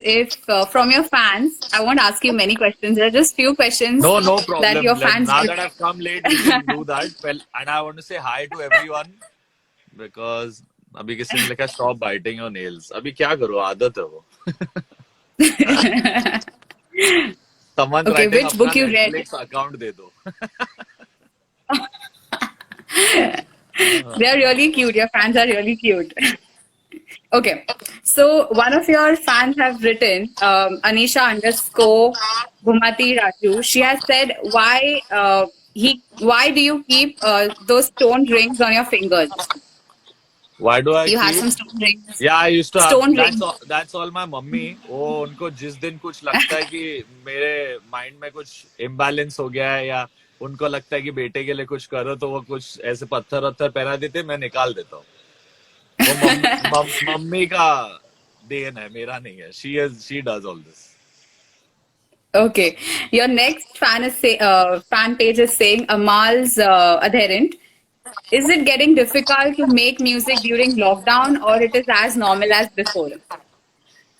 if from your fans, I won't ask you many questions. There are just few questions No, no that problem. your fans Now will. that I've come late, we can do that. Well, and I want to say hi to everyone because अभी किसी ने लिखा stop biting your nails. अभी क्या करूँ आदत है वो. Someone's Okay, writing which अपना book you read? Netflix account दे दो. They're really cute. Your fans are really cute. Okay, so one of your fans have written, Anisha underscore Bhumati Raju. She has said, why do you keep those stone rings on your fingers? Why do I You have keep? some stone rings. Yeah, I used to have. Stone That's rings. all. That's all my mummy. वो उनको जिस दिन कुछ लगता है कि मेरे mind में कुछ इम्बैलेंस हो गया है या उनको लगता है कि बेटे के लिए कुछ करो तो वो कुछ ऐसे पत्थर वत्थर पहना देते मैं निकाल देता हूँ. वो मम्मी का देन है मेरा नहीं है. She does all this. Okay, your next fan page is saying Amal's adherent. Is it getting difficult to make music during lockdown, or it is as normal as before?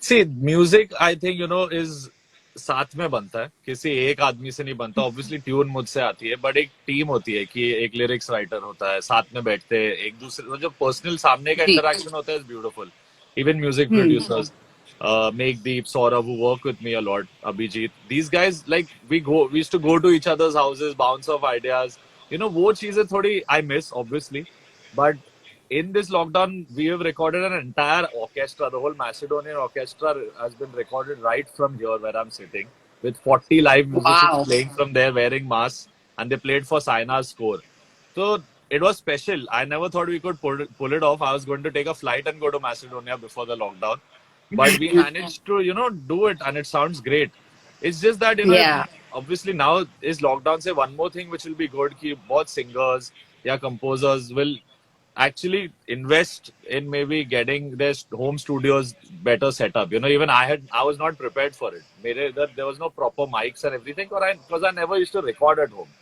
See, music I think is साथ में बनता है. किसी एक आदमी से नहीं बनता. ऑब्वियसली ट्यून मुझसे आती है बट एक टीम होती है कि एक लिरिक्स राइटर होता है. साथ में बैठते हैं एक दूसरे जो पर्सनल सामने का जी. इंटरेक्शन होता है is beautiful. Even music Hmm. Producers Makedeep, Saurav, who work with me a lot, Abhijit. These guys, like, we used to go to each other's houses, bounce off ideas. वो चीजें थोड़ी I miss, obviously. But in this lockdown, we have recorded an entire orchestra. The whole Macedonian orchestra has been recorded right from here where I'm sitting, with 40 live musicians Wow. playing from there wearing masks, and they played for Saina's score. So it was special. I never thought we could pull it off. I was going to take a flight and go to Macedonia before the lockdown. But we managed to, do it, and it sounds great. It's just that, Yeah. obviously now is lockdown. Say one more thing which will be good, कि both singers, yeah, composers will actually invest in maybe getting their home studios better set up. Even I was not prepared for it. There was no proper mics and everything, because I never used to record at home.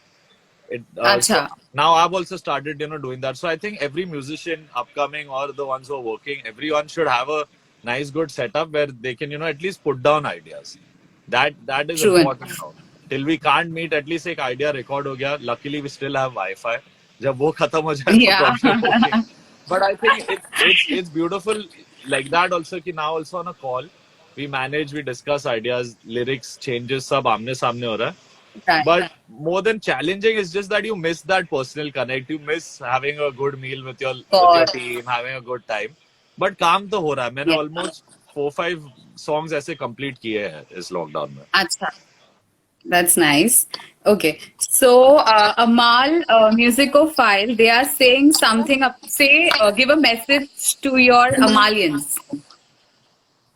So Acha. now I've also started, doing that. So I think every musician upcoming or the ones who are working, everyone should have a nice, good setup where they can, at least put down ideas. That is True enough. important now. Till we can't meet, at least एक idea record हो गया. Luckily, we still have Wi-Fi. जब वो खत्म हो जाए तो Yeah. problem होगी. But I think it's beautiful like that also. कि now also on a call, we manage, we discuss ideas, lyrics, changes, सब आमने सामने हो रहा है. Right. But more than challenging, it's just that you miss that personal connect. You miss having a good meal with your God. team, having a good time. But काम तो हो रहा है. मैंने Yeah. almost 4-5 songs ऐसे complete किए हैं इस lockdown में. Acha. That's nice. Okay. So, Amal, Musicophile, they are saying something. Give a message to your Amalians,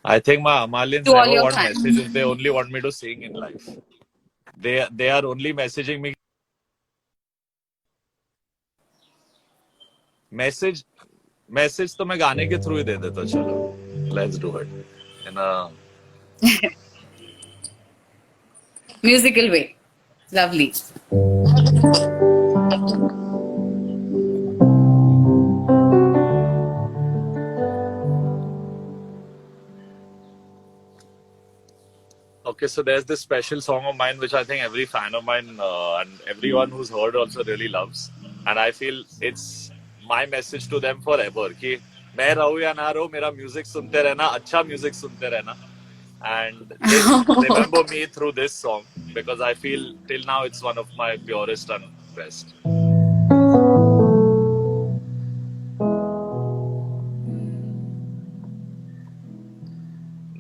I think my Amalians to all never your want fans. messages. They only want me to sing in life. They are only messaging me. Message तो मैं गाने के through ही दे देता. चलो, let's do it. In a Musical way. Lovely. Okay, so there's this special song of mine which I think every fan of mine and everyone who's heard also really loves, and I feel it's my message to them forever कि मैं रहूं या ना रहूं मेरा music सुनते रहना, अच्छा म्यूजिक सुनते रहना, and just remember me through this song because I feel till now it's one of my purest and best.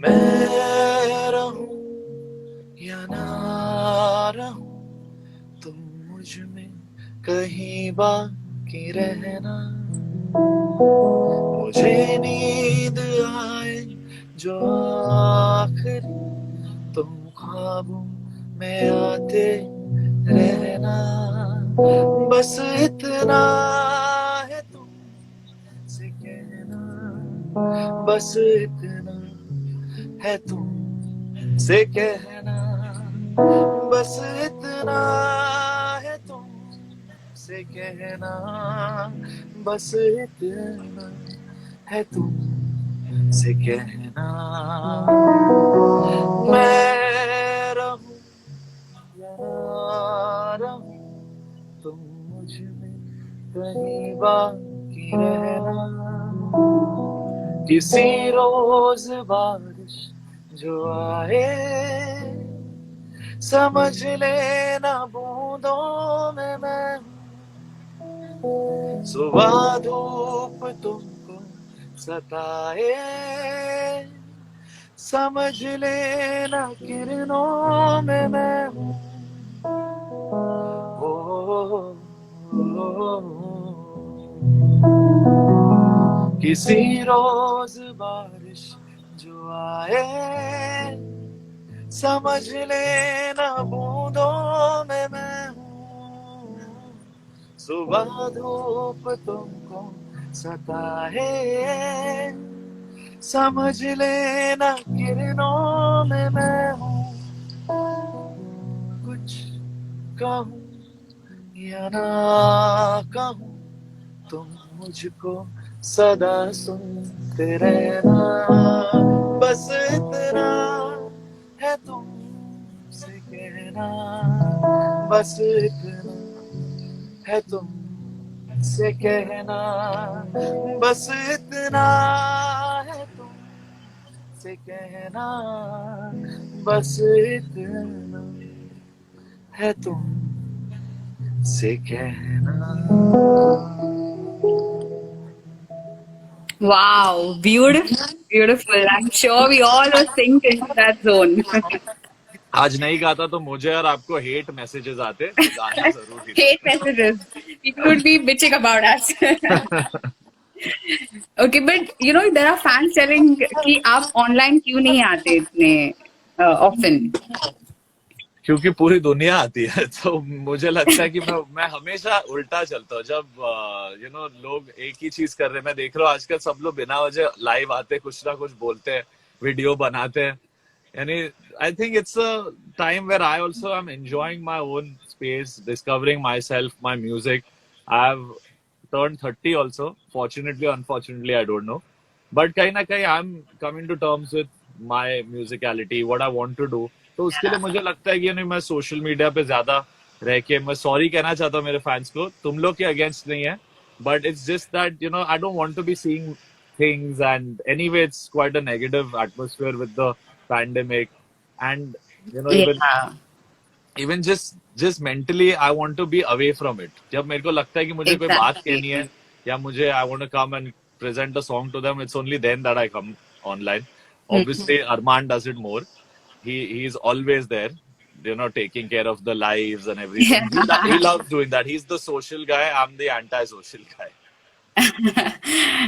मैं रहूं या ना रहूं तुम मुझ में कहीं बाकी रहना, मुझे नींद आए जो आखिरी तुम ख्वाबों में आते रहना, बस इतना है तुमसे कहना, बस इतना है तुमसे कहना, बस इतना है तुमसे कहना, बस इतना है से कहना, मैं रहूं या ना रहूं, तुम मुझ में कहीं बाकी रहना। किसी रोज बारिश जो आए, समझ लेना बूंदों में मैं हूँ। सुबह धूप तुमको सताए, समझ लेना किरणों में मैं हूँ। ओ, किसी रोज बारिश जो आए, समझ लेना बूंदों में मैं हूँ। सुबह धूप तुमको सताए, समझ लेना किरणों में मैं हूँ। कुछ कहूँ या ना कहूँ, तुम मुझको सदा सुनते रहना। बस इतना है तुमसे कहना, बस इतना है तुमसे कहना, बस इतना है तुमसे कहना, बस इतना है तुमसे कहना। Wow, beautiful, beautiful. I'm sure we all were synced into that zone. आज नहीं गाता तो मुझे और आपको हेट मैसेजेस आते कि गाना जरूर ही था। Hate messages. People would be bitching about us. Okay, but there are fans telling कि आप online क्यों नहीं आते इतने often. क्योंकि पूरी दुनिया आती है, तो मुझे लगता है कि मैं हमेशा उल्टा चलता हूँ। जब लोग एक ही चीज कर रहे हैं, मैं देख रहा हूँ आजकल सब लोग बिना वजह लाइव आते, कुछ ना कुछ बोलते हैं, वीडियो बनाते हैं। यानी I think it's a time where I also am enjoying my own space, discovering myself, my music. I have turned 30 also, fortunately unfortunately I don't know, but कहीं ना कहीं I'm coming to terms with my musicality, what I want to do। तो उसके लिए मुझे लगता है कि नहीं, मैं सोशल मीडिया पे ज्यादा रह के मैं सॉरी कहना चाहता हूँ मेरे फैंस को, तुम लोग के अगेंस्ट नहीं है, but it's just that I don't want to be seeing things, and anyway it's quite a negative atmosphere with the pandemic, and even Yeah, even just mentally I want to be away from it. जब मेरे को लगता है कि मुझे कोई बात कहनी है exactly. या मुझे I want to come and present a song to them, it's only then that I come online. Hmm. Obviously Armaan does it more, he is always there, taking care of the lives and everything। he loves doing that, he's the social guy, I'm the anti-social guy।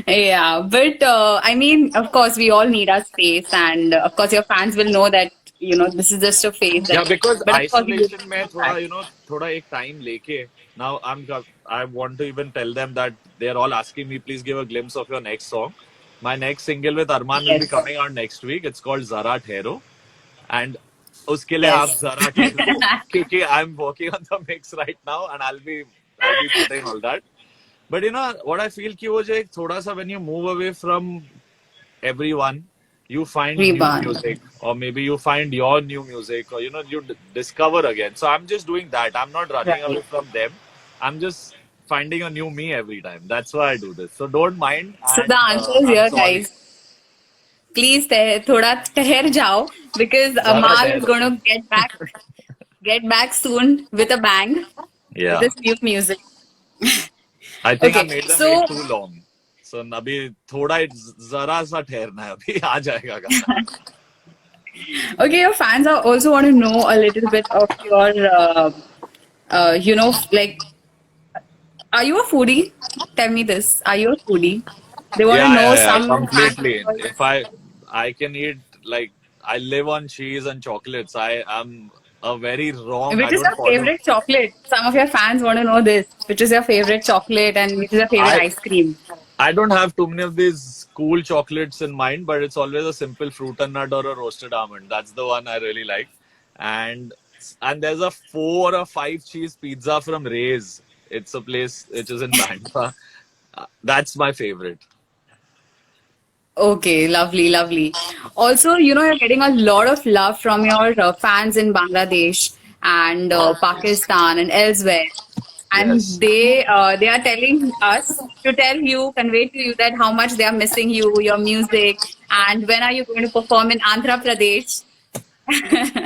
Yeah, but I mean, of course, we all need our space, and of course, your fans will know that this is just a phase. Yeah, That, because but of course, we will isolation में come थोड़ा back. थोड़ा एक time लेके, now I want to even tell them that they're all asking me, please give a glimpse of your next song। My next single with Arman will be Yes, coming out next week, it's called Zara Thero, and उसके लिए आप yes. जरा ठहरो, क्योंकि I'm working on the mix right now and I'll be putting all that। But what I feel कि वो जो एक थोड़ा सा when you move away from everyone, you find new Reborn. music, or maybe you find your new music, or you discover again। So I'm just doing that, I'm not running away Right. from them, I'm just finding a new me every time। That's why I do this, so don't mind, So and the answer is I'm here, sorry। guys. Please, थोड़ा ठहर जाओ because Zara Amal is Thero। going to get back soon with a bang with Yeah, his new music. I think I Okay, made them wait so too long, so अभी थोड़ा जरा सा ठहरना है, अभी आ जाएगा गाना। okay, your fans are also want to know a little bit of your, like, are you a foodie? Tell me this. Are you a foodie? They want to know Yeah, some fans of completely. yours, If I can eat, like, I live on cheese and chocolates. I am a very wrong. which I is don't your follow. favorite chocolate? Some of your fans want to know this. Which is your favorite chocolate and which is your favorite I ice cream? I don't have too many of these cool chocolates in mind, but it's always a simple fruit and nut or a roasted almond. That's the one I really like. And and there's a 4 or 5 cheese pizza from Ray's. It's a place which is in Bandra. That's my favorite. Okay, lovely, lovely. Also, you know, you're getting a lot of love from your fans in Bangladesh and Pakistan and elsewhere. And Yes. they are telling us to tell you, convey to you that how much they are missing you, your music, and when are you going to perform in Andhra Pradesh?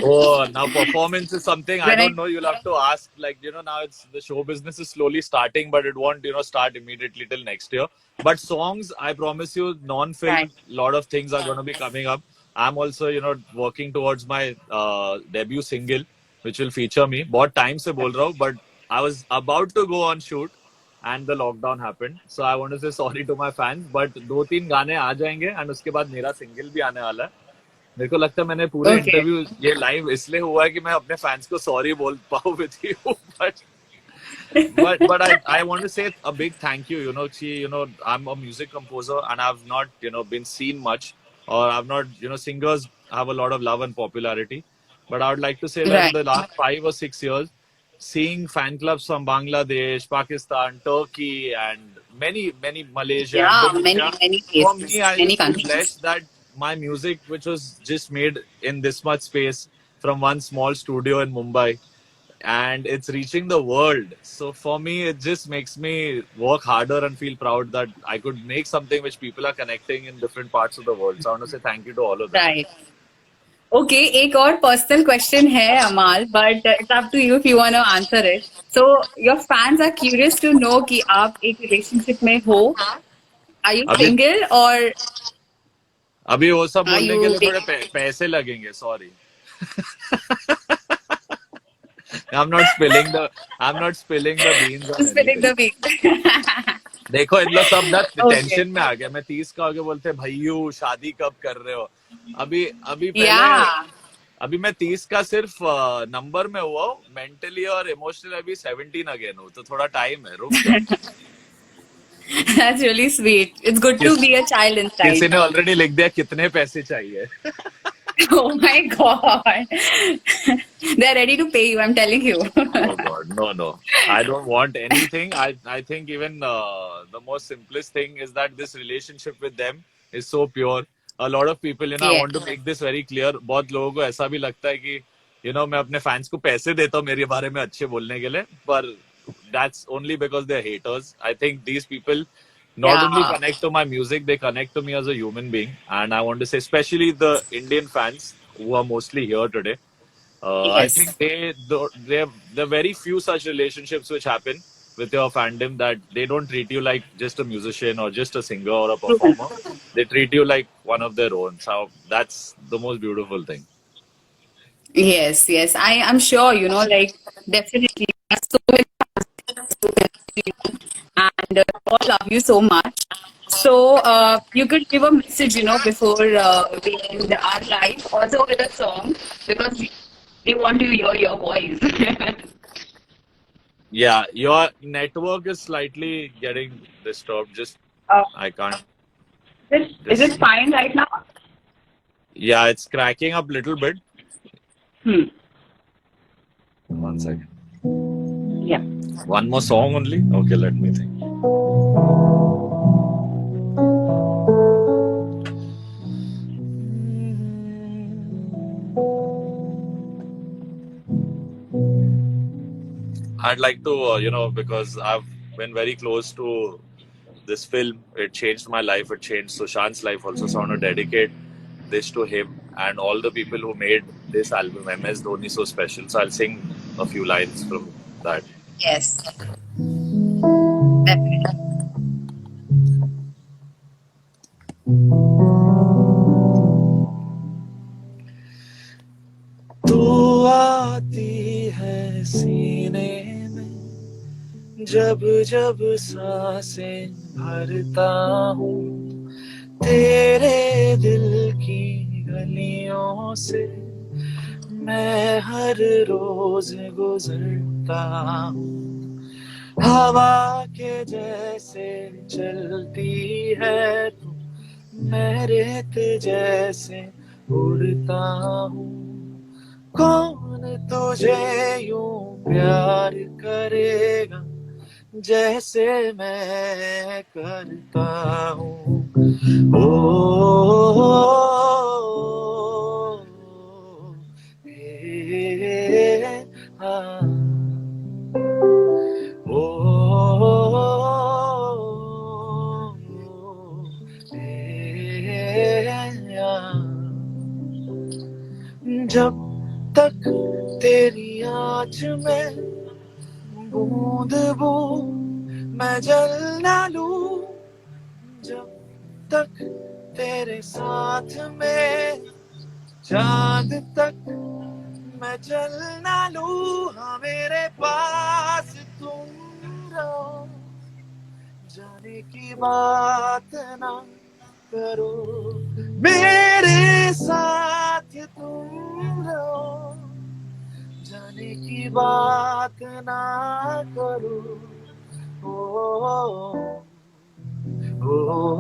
Oh, now performance is something I When I don't know. You'll have to ask. Like, now it's the show business is slowly starting, but it won't, start immediately till next year. But songs, I promise you, right, non-film, lot of things are going to be coming up. I'm also, working towards my debut single, which will feature me. बहुत time से बोल रहा हूँ, but I was about to go on shoot, and the lockdown happened. So I want to say sorry to my fans, but दो तीन गाने आ जाएंगे, and उसके बाद मेरा single भी आने वाला है. मेरे को लगता है मैंने पूरे okay, इंटरव्यू ये लाइव इसलिए हुआ है कि मैं अपने फैंस को सॉरी बोल पाऊँ with you but I want to say a big thank you. I'm a music composer and I've not been seen much, or I've not singers have a lot of love and popularity. But I would like to say that in right. the last 5 or 6 years, seeing fan clubs from Bangladesh, Pakistan, Turkey, and many Malaysia, Yeah, Indonesia. many For me, places, I many just feel countries. blessed that my music, which was just made in this much space from one small studio in Mumbai, and it's reaching the world. So for me, it just makes me work harder and feel proud that I could make something which people are connecting in different parts of the world. So I want to say thank you to all of them. Right. Okay, एक और personal question है Amal, but it's up to you if you want to answer it. So your fans are curious to know कि आप एक relationship में हो. Are you अभी single or अभी वो सब are बोलने के you लिए थोड़े dating? पैसे लगेंगे. Sorry. I'm not spilling the beans on Spilling anything. the beans. देखो इन लोग सब ना Okay. टेंशन में आ गया. मैं 30 का आगे बोलते भैयू शादी कब कर रहे हो. अभी अभी पहले Yeah, अभी मैं 30 का सिर्फ नंबर में हुआ हूँ. मेंटली और इमोशनली अभी 17 अगेन हूँ. तो थोड़ा टाइम है. रुक जाओ. that's really sweet. It's good to किस be a child inside. किसी ने ऑलरेडी लिख दिया कितने पैसे चाहिए. Oh my God. They're ready to pay you, I'm telling you. Oh God, no, no. I don't want anything. I think even the most simplest thing is that this relationship with them is so pure. A lot of people, I Yes. want to make this very clear. बहुत लोगों को ऐसा भी लगता है कि मैं अपने फैंस को पैसे देता हूँ मेरे बारे में अच्छे बोलने के लिए. पर that's only because they're haters. I think these people not only Yeah. connect to my music, they connect to me as a human being. And I want to say, especially the Indian fans who are mostly here today. I Yes. think there are very few such relationships which happen with your fandom, that they don't treat you like just a musician or just a singer or a True. performer. They treat you like one of their own. So that's the most beautiful thing. Yes, yes. I'm sure, you know, like definitely so many and all love you so much. So you could give a message, you know, before we end our live, also with a song, because we want to hear your voice. Yeah, your network is slightly getting disturbed. Just uh, I can't. is Just it fine right now? yeah, it's cracking up a little bit. Hmm. 1 second. Yeah. One more song only. Okay, let me think. I'd like to, because I've been very close to this film. It changed my life. It changed Sushant's life also. So I want to dedicate this to him and all the people who made this album, MS Dhoni, so special. So I'll sing a few lines from that. Yes. Definitely. तू आती है सीने में, जब जब सांसें भरता हूँ, तेरे दिल की गलियों से मैं हर रोज गुजरता हूँ. हवा के जैसे चलती है तू, मैं रेत जैसे उड़ता हूँ. कौन तुझे यूं प्यार करेगा जैसे मैं करता हूँ। ओ हे हाँ, ओ हे हाँ। जब तक तेरी आँच में बूंद बूंद मैं जल ना लूं, जब तक तेरे साथ में चांद तक मैं जल ना लूं। हाँ मेरे पास तुम रहो, जाने की बात ना करो, मेरे साथ तुम रहो, जाने की बात ना करो। ओ ओ ओ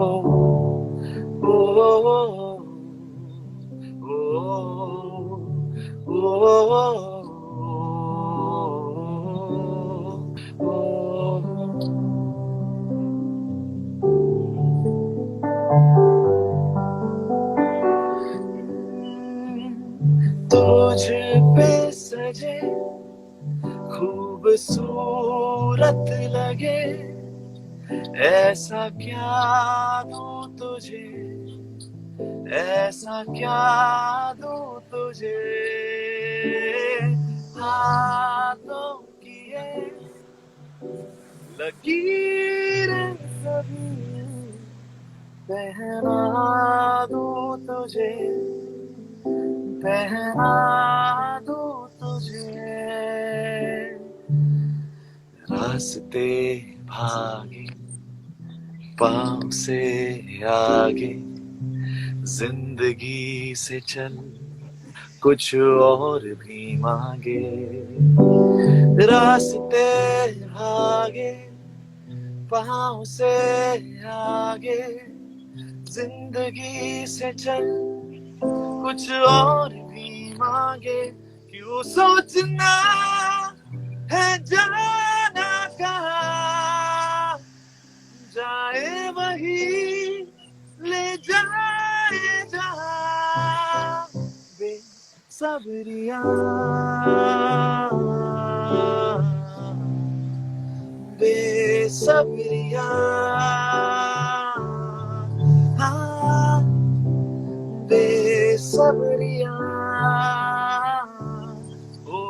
तुझ पे सजे खूबसूरत लगे, ऐसा क्या दूं तुझे, ऐसा क्या दूं तुझे। हाथों की ये लकीरें सभी पहना दूं तुझे, पहना दूं तुझे। रास्ते भागे पाँव से आगे, जिंदगी से चल कुछ और भी मांगे। रास्ते भागे पाँव से आगे, जिंदगी से चल कुछ और भी मांगे। क्यों सोचना है जाना कहाँ, जाए वही ले जाए जहाँ। बेसब्रियाँ बेसब्रियाँ हाँ, बेसब्रियाँ ओ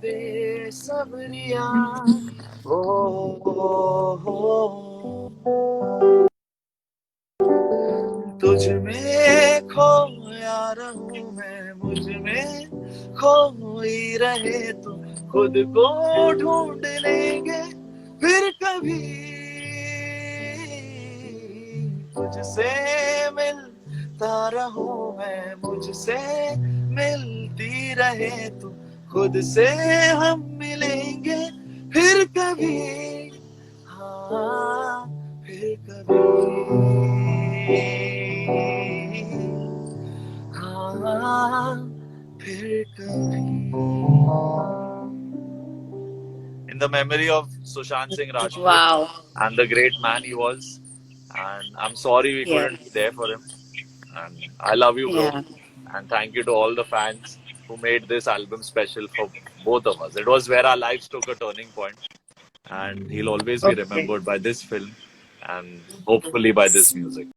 बेसब्रियाँ तुझ में खोया रहूं मैं, मुझ में खोई रहे तू, खुद को ढूंढ लेंगे फिर कभी। तुझसे मिलता रहूं मैं, मुझसे मिलती रहे तू, खुद से हम मिलेंगे फिर कभी। हाँ फिर कभी। हाँ फिर कभी। In the memory of Sushant Singh Rajput Wow. and the great man he was, and I'm sorry we Yeah. couldn't be there for him. And I love you, bro. Yeah. And thank you to all the fans who made this album special for both of us. It was where our lives took a turning point, and he'll always be Okay. remembered by this film and hopefully by this music.